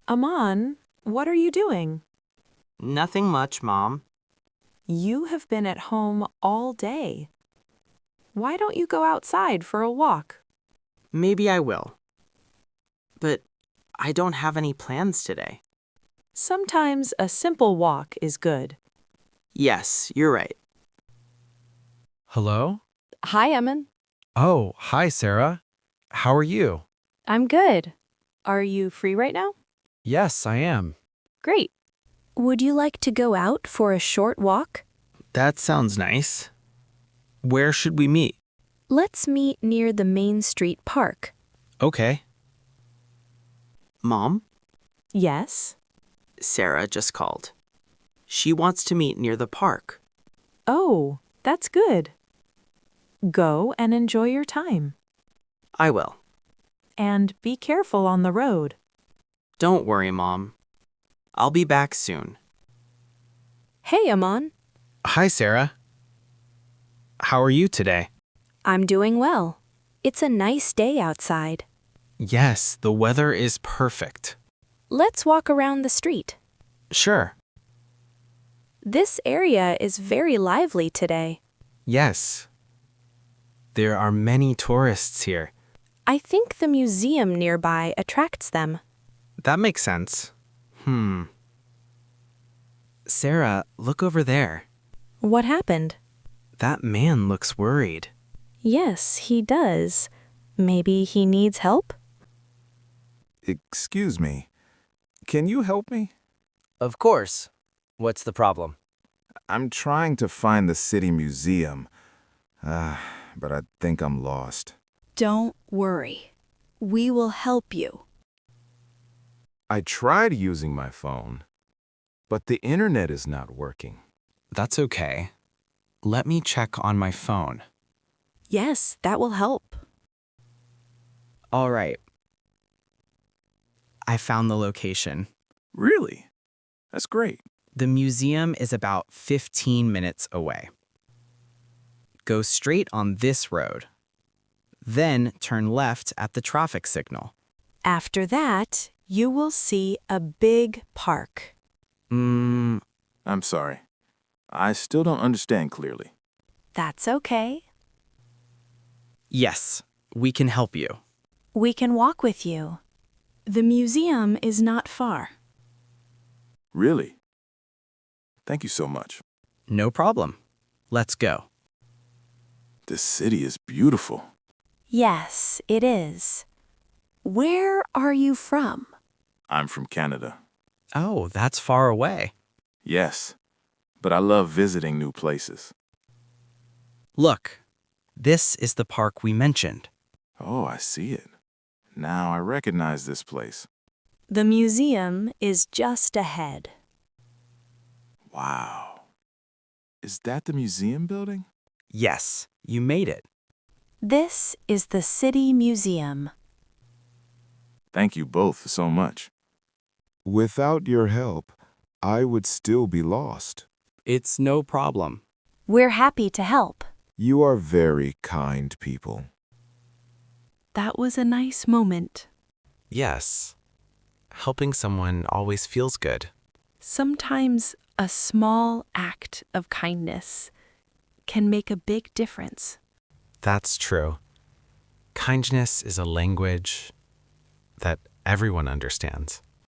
Aman, what are you doing? Nothing much, Mom. You have been at home all day. Why don't you go outside for a walk? Maybe I will. But I don't have any plans today. Sometimes a simple walk is good. Yes, you're right. Hello? Hi, Aman. Oh, hi, Sarah. How are you? I'm good. Are you free right now? Yes, I am. Great. Would you like to go out for a short walk? That sounds nice. Where should we meet? Let's meet near the Main Street Park. Okay. Mom, Yes? Sarah just called. She wants to meet near the park. Oh, that's good. Go and enjoy your time. I will. And be careful on the road. Don't worry, Mom. I'll be back soon. Hey, Aman. Hi, Sarah. How are you today? I'm doing well. It's a nice day outside. Yes, the weather is perfect. Let's walk around the street. Sure. This area is very lively today. Yes. There are many tourists here. I think the museum nearby attracts them. That makes sense. Sarah, look over there. What happened? That man looks worried. Yes, he does. Maybe he needs help? Excuse me. Can you help me? Of course. What's the problem? I'm trying to find the city museum, but I think I'm lost. Don't worry. We will help you. I tried using my phone, but the internet is not working. That's okay. Let me check on my phone. Yes, that will help. All right. I found the location. Really? That's great. The museum is about 15 minutes away. Go straight on this road. Then turn left at the traffic signal. After that, you will see a big park. I'm sorry. I still don't understand clearly. That's okay. Yes, we can help you. We can walk with you. The museum is not far. Really? Thank you so much. No problem. Let's go. This city is beautiful. Yes, it is. Where are you from? I'm from Canada. Oh, that's far away. Yes, but I love visiting new places. Look, this is the park we mentioned. Oh, I see it. Now I recognize this place. The museum is just ahead. Wow. Is that the museum building? Yes, you made it. This is the City Museum. Thank you both so much. Without your help, I would still be lost. It's no problem. We're happy to help. You are very kind people. That was a nice moment. Yes. Helping someone always feels good. Sometimes a small act of kindness can make a big difference. That's true. Kindness is a language that everyone understands.